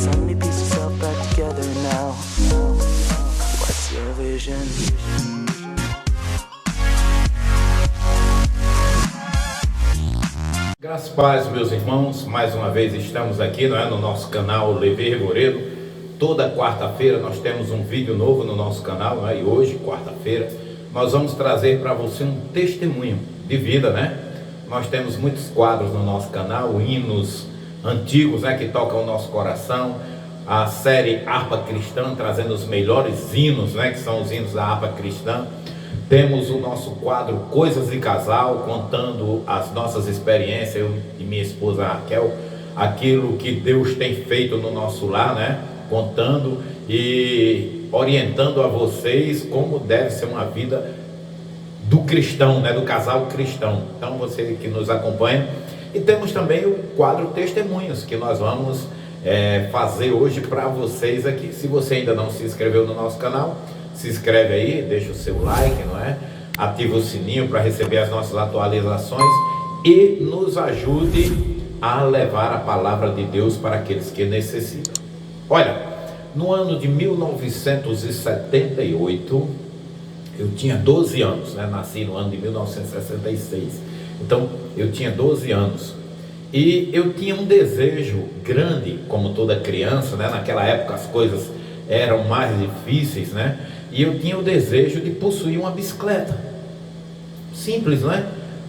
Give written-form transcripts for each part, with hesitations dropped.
so many pieces all back together now. What's your vision? Graças a paz, meus irmãos, mais uma vez estamos aqui, no nosso canal Levi Revoredo. Toda quarta-feira nós temos um vídeo novo no nosso canal, E hoje, quarta-feira, nós vamos trazer para você um testemunho de vida, Nós temos muitos quadros no nosso canal, hinos antigos, que tocam o nosso coração. A série Harpa Cristã, trazendo os melhores hinos, que são os hinos da harpa cristã. Temos o nosso quadro Coisas de Casal, contando as nossas experiências, eu e minha esposa Raquel, aquilo que Deus tem feito no nosso lar, contando e orientando a vocês como deve ser uma vida do cristão, do casal cristão. Então você que nos acompanha. E temos também o quadro Testemunhos, que nós vamos fazer hoje para vocês aqui. Se você ainda não se inscreveu no nosso canal, se inscreve aí, deixa o seu like, ativa o sininho para receber as nossas atualizações e nos ajude a levar a palavra de Deus para aqueles que necessitam. Olha, no ano de 1978, eu tinha 12 anos, nasci no ano de 1966, então eu tinha 12 anos. E eu tinha um desejo grande, como toda criança, naquela época as coisas eram mais difíceis, e eu tinha o desejo de possuir uma bicicleta. Simples,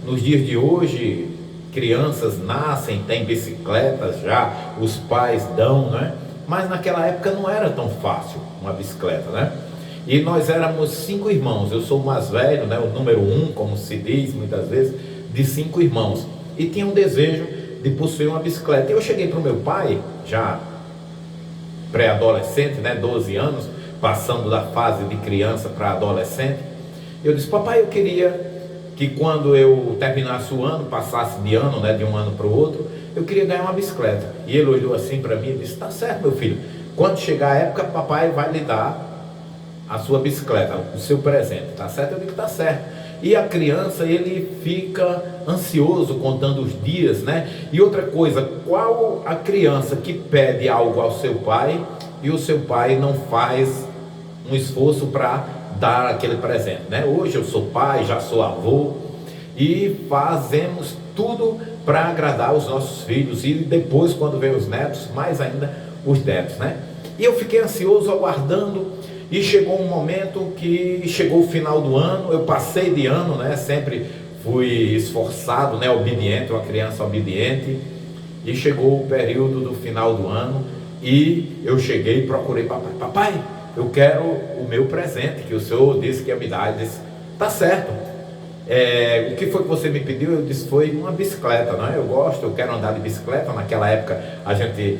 Nos dias de hoje, crianças nascem, têm bicicletas já, os pais dão, Mas naquela época não era tão fácil uma bicicleta, E nós éramos 5 irmãos, eu sou o mais velho, o número 1, como se diz muitas vezes, de 5 irmãos. E tinha um desejo de possuir uma bicicleta. E eu cheguei para o meu pai, já pré-adolescente, 12 anos, passando da fase de criança para adolescente. Eu disse: papai, eu queria que quando eu terminasse o ano, passasse de ano, de um ano para o outro, eu queria ganhar uma bicicleta. E ele olhou assim para mim e disse: tá certo, meu filho, quando chegar a época, papai vai lhe dar a sua bicicleta, o seu presente, tá certo? Eu digo: tá certo. E a criança, ele fica ansioso contando os dias, E outra coisa, qual a criança que pede algo ao seu pai e o seu pai não faz um esforço para dar aquele presente, Hoje eu sou pai, já sou avô, e fazemos tudo para agradar os nossos filhos, e depois, quando vem os netos, mais ainda os netos, E eu fiquei ansioso, aguardando. E chegou um momento que chegou o final do ano, eu passei de ano, sempre fui esforçado, obediente, uma criança obediente. E chegou o período do final do ano e eu cheguei e procurei papai. Papai, eu quero o meu presente, que o senhor disse que ia me dar. Ele disse: tá certo. O que foi que você me pediu? Eu disse: foi uma bicicleta, Eu gosto, eu quero andar de bicicleta. Naquela época a gente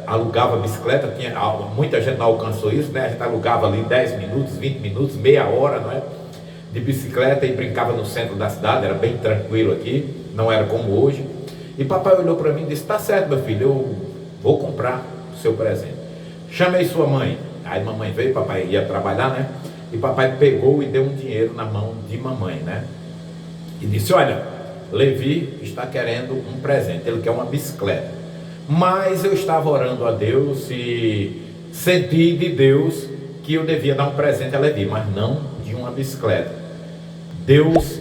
alugava bicicleta, muita gente não alcançou isso, A gente alugava ali 10 minutos, 20 minutos, meia hora, de bicicleta, e brincava no centro da cidade, era bem tranquilo aqui, não era como hoje. E papai olhou para mim e disse: tá certo, meu filho, eu vou comprar o seu presente. Chamei sua mãe. Aí mamãe veio, papai ia trabalhar, E papai pegou e deu um dinheiro na mão de mamãe, E disse: olha, Levi está querendo um presente, ele quer uma bicicleta. Mas eu estava orando a Deus e senti de Deus que eu devia dar um presente a Levi, mas não de uma bicicleta. Deus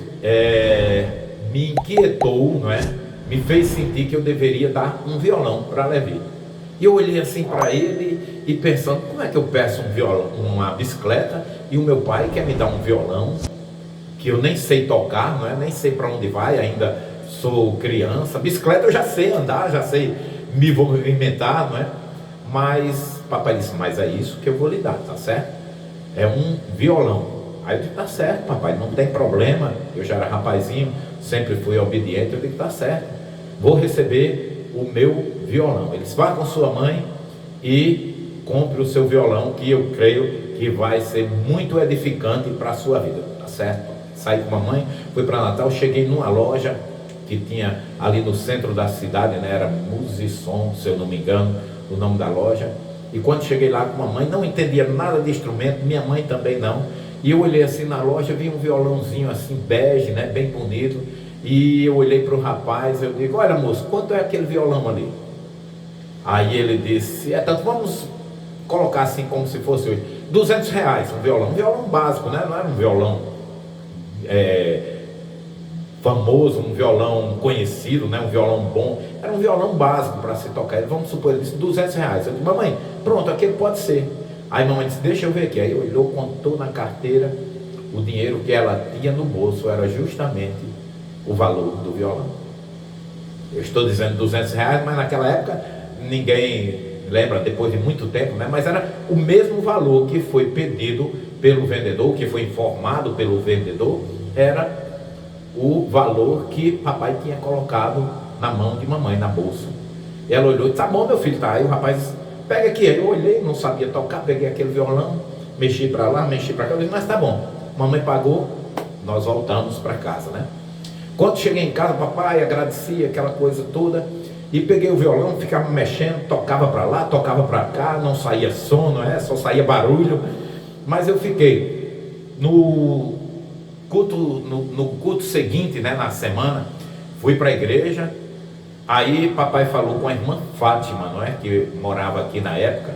me inquietou, me fez sentir que eu deveria dar um violão para Levi. E eu olhei assim para ele e pensando: como é que eu peço um violão, uma bicicleta, e o meu pai quer me dar um violão que eu nem sei tocar, nem sei para onde vai, ainda sou criança. Bicicleta eu já sei andar, já sei me movimentar, Mas papai disse: mas é isso que eu vou lhe dar, tá certo? É um violão. Aí eu disse: tá certo, papai, não tem problema. Eu já era rapazinho, sempre fui obediente. Eu disse: tá certo, vou receber o meu violão. Ele disse: vá com sua mãe e compre o seu violão, que eu creio que vai ser muito edificante para a sua vida, tá certo? Saí com a mamãe, fui para Natal, cheguei numa loja que tinha ali no centro da cidade, era Musisom, se eu não me engano, o nome da loja. E quando cheguei lá com a mamãe, não entendia nada de instrumento, minha mãe também não. E eu olhei assim na loja, vi um violãozinho assim, bege, bem bonito. E eu olhei para o rapaz, eu digo: olha, moço, quanto é aquele violão ali? Aí ele disse, tanto vamos colocar assim como se fosse hoje, R$ 200 um violão básico, né? Não era um violão famoso, um violão conhecido, né? Um violão bom, era um violão básico para se tocar. Vamos supor, ele disse R$ 200. Eu disse, mamãe, pronto, aquele pode ser. Aí mamãe disse, deixa eu ver aqui. Aí olhou, contou na carteira, o dinheiro que ela tinha no bolso era justamente o valor do violão. Eu estou dizendo R$ 200, mas naquela época ninguém lembra, depois de muito tempo, né? Mas era o mesmo valor que foi pedido pelo vendedor, que foi informado pelo vendedor, era o valor que papai tinha colocado na mão de mamãe, na bolsa. E ela olhou e disse, tá bom, meu filho, tá. Aí o rapaz disse, pega aqui. Aí eu olhei, não sabia tocar, peguei aquele violão, mexi para lá, mexi para cá, eu disse, mas tá bom. Mamãe pagou, nós voltamos para casa, né? Quando cheguei em casa, papai agradecia, aquela coisa toda, e peguei o violão, ficava mexendo, tocava para lá, tocava para cá, não saía som, não é? Só saía barulho. Mas eu fiquei no culto seguinte, né, na semana, fui para a igreja. Aí papai falou com a irmã Fátima, não é? Que morava aqui na época,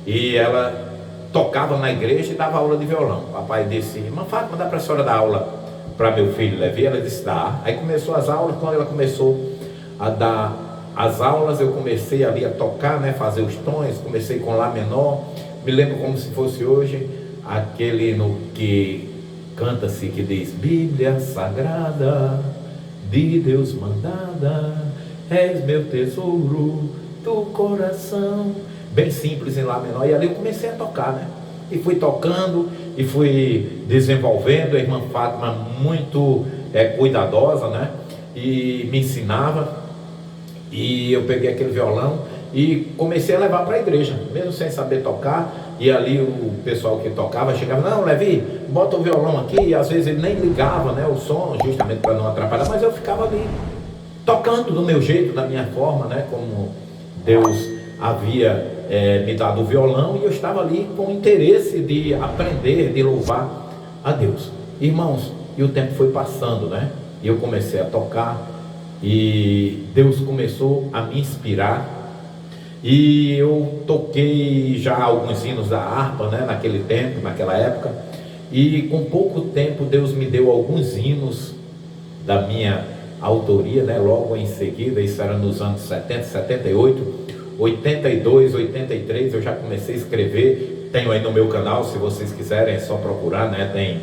e ela tocava na igreja e dava aula de violão. Papai disse, irmã Fátima, dá para a senhora dar aula para meu filho Levi? Ela disse, dá. Aí começou as aulas. Quando ela começou a dar as aulas, eu comecei ali a tocar, né, fazer os tons, comecei com Lá menor, me lembro como se fosse hoje, aquele no que canta-se que diz, Bíblia Sagrada, de Deus mandada, és meu tesouro do coração, bem simples em Lá menor, e ali eu comecei a tocar, né, e fui tocando, e fui desenvolvendo, a irmã Fátima muito cuidadosa, né, e me ensinava. E eu peguei aquele violão e comecei a levar para a igreja, mesmo sem saber tocar. E ali o pessoal que tocava chegava, não, Levi, bota o violão aqui. E às vezes ele nem ligava, né, o som, justamente para não atrapalhar. Mas eu ficava ali, tocando do meu jeito, da minha forma, né, como Deus havia me dado o violão. E eu estava ali com interesse de aprender, de louvar a Deus. Irmãos, e o tempo foi passando, né? E eu comecei a tocar. E Deus começou a me inspirar, e eu toquei já alguns hinos da harpa, né, naquele tempo, naquela época, e com pouco tempo Deus me deu alguns hinos da minha autoria, né, logo em seguida. Isso era nos anos 70, 78, 82, 83, eu já comecei a escrever. Tenho aí no meu canal, se vocês quiserem, é só procurar, né, tem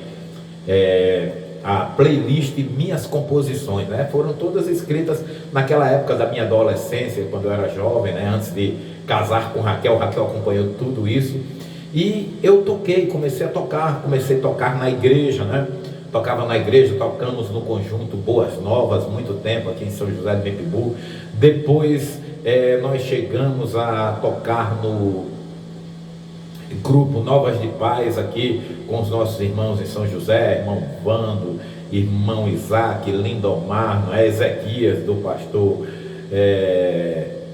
a playlist Minhas Composições, né? Foram todas escritas naquela época da minha adolescência, quando eu era jovem, né? Antes de casar com Raquel. Raquel acompanhou tudo isso. E eu comecei a tocar na igreja, né? Tocava na igreja, tocamos no conjunto Boas Novas, muito tempo aqui em São José do Mempibu. Depois nós chegamos a tocar no grupo Novas de Paz aqui com os nossos irmãos em São José, irmão Vando, irmão Isaac, Lindomar, não é? Ezequias, do pastor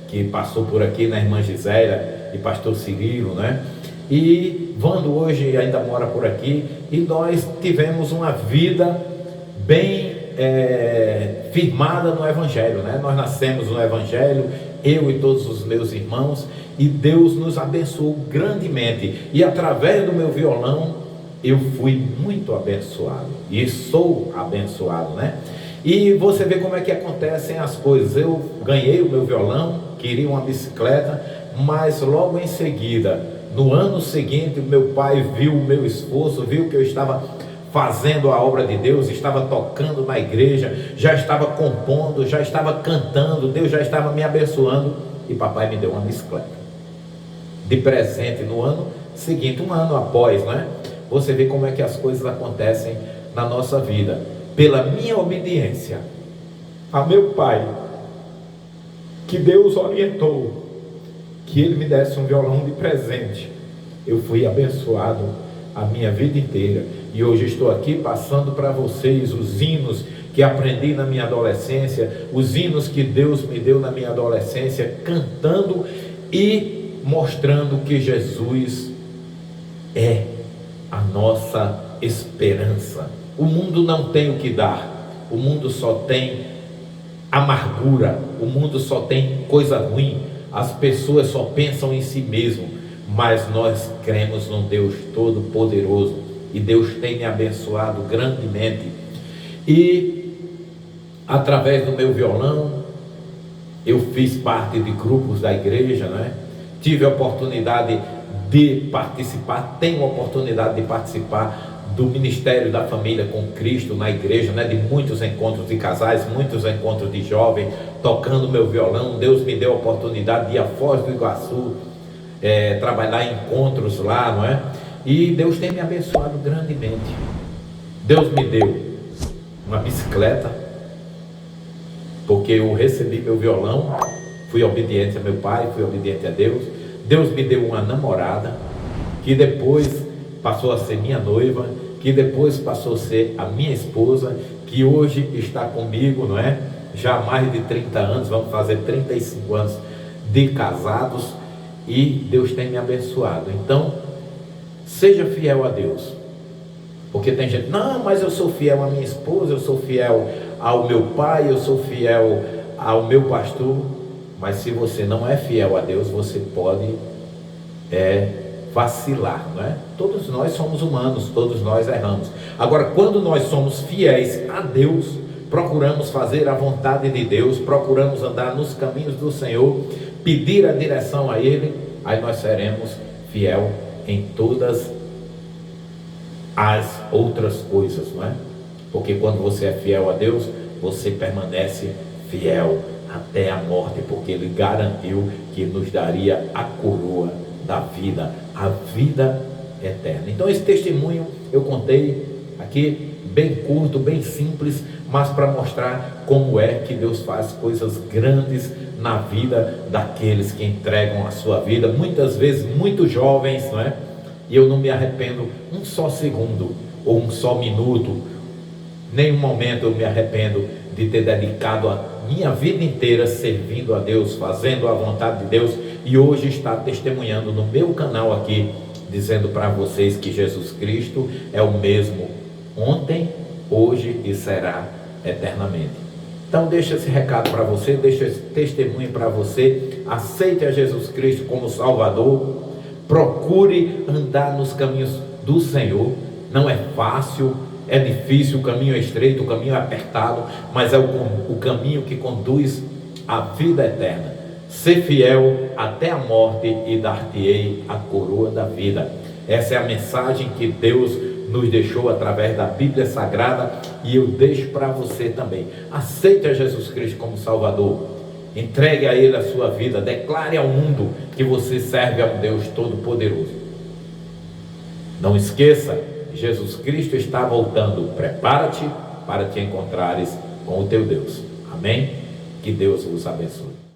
que passou por aqui, na irmã Gisélia, e pastor Cirilo, né? E Vando hoje ainda mora por aqui, e nós tivemos uma vida bem firmada no Evangelho, né? Nós nascemos no Evangelho, eu e todos os meus irmãos, e Deus nos abençoou grandemente, e através do meu violão eu fui muito abençoado, e sou abençoado, né? E você vê como é que acontecem as coisas. Eu ganhei o meu violão, queria uma bicicleta, mas logo em seguida, no ano seguinte, o meu pai viu o meu esforço, viu que eu estava fazendo a obra de Deus, estava tocando na igreja, já estava compondo, já estava cantando, Deus já estava me abençoando, e papai me deu uma bicicleta de presente no ano seguinte, um ano após, né? Você vê como é que as coisas acontecem na nossa vida. Pela minha obediência a meu pai, que Deus orientou que ele me desse um violão de presente, eu fui abençoado a minha vida inteira, e hoje estou aqui passando para vocês os hinos que aprendi na minha adolescência, os hinos que Deus me deu na minha adolescência, cantando e mostrando que Jesus é a nossa esperança. O mundo não tem o que dar, o mundo só tem amargura, o mundo só tem coisa ruim, as pessoas só pensam em si mesmo, mas nós cremos num Deus Todo-Poderoso, e Deus tem me abençoado grandemente. E através do meu violão, eu fiz parte de grupos da igreja, né? Tive a oportunidade de participar, tenho a oportunidade de participar do Ministério da Família com Cristo na igreja, né? De muitos encontros de casais, muitos encontros de jovens, tocando meu violão. Deus me deu a oportunidade de ir a Foz do Iguaçu, trabalhar em encontros lá, não é? E Deus tem me abençoado grandemente. Deus me deu uma bicicleta, porque eu recebi meu violão, fui obediente a meu pai, fui obediente a Deus. Deus me deu uma namorada, que depois passou a ser minha noiva, que depois passou a ser a minha esposa, que hoje está comigo, não é? Já há mais de 30 anos, vamos fazer 35 anos de casados, e Deus tem me abençoado. Então, seja fiel a Deus, porque tem gente, não, mas eu sou fiel à minha esposa, eu sou fiel ao meu pai, eu sou fiel ao meu pastor. Mas se você não é fiel a Deus, você pode vacilar, não é? Todos nós somos humanos, todos nós erramos. Agora, quando nós somos fiéis a Deus, procuramos fazer a vontade de Deus, procuramos andar nos caminhos do Senhor, pedir a direção a Ele, aí nós seremos fiel em todas as outras coisas, não é? Porque quando você é fiel a Deus, você permanece fiel até a morte, porque Ele garantiu que nos daria a coroa da vida, a vida eterna. Então esse testemunho eu contei aqui, bem curto, bem simples, mas para mostrar como é que Deus faz coisas grandes na vida daqueles que entregam a sua vida, muitas vezes muito jovens, não é? E eu não me arrependo um só segundo, ou um só minuto, nenhum momento eu me arrependo de ter dedicado a minha vida inteira servindo a Deus, fazendo a vontade de Deus, e hoje está testemunhando no meu canal aqui, dizendo para vocês que Jesus Cristo é o mesmo ontem, hoje e será eternamente. Então deixa esse recado para você, deixa esse testemunho para você. Aceite a Jesus Cristo como Salvador, procure andar nos caminhos do Senhor. Não é fácil, é difícil, o caminho é estreito, o caminho é apertado, mas é o caminho que conduz à vida eterna. Ser fiel até a morte e dar-te-ei a coroa da vida. Essa é a mensagem que Deus nos deixou através da Bíblia Sagrada, e eu deixo para você também. Aceite a Jesus Cristo como Salvador, entregue a Ele a sua vida, declare ao mundo que você serve a um Deus Todo-Poderoso. Não esqueça, Jesus Cristo está voltando. Prepara-te para te encontrares com o teu Deus. Amém? Que Deus vos abençoe.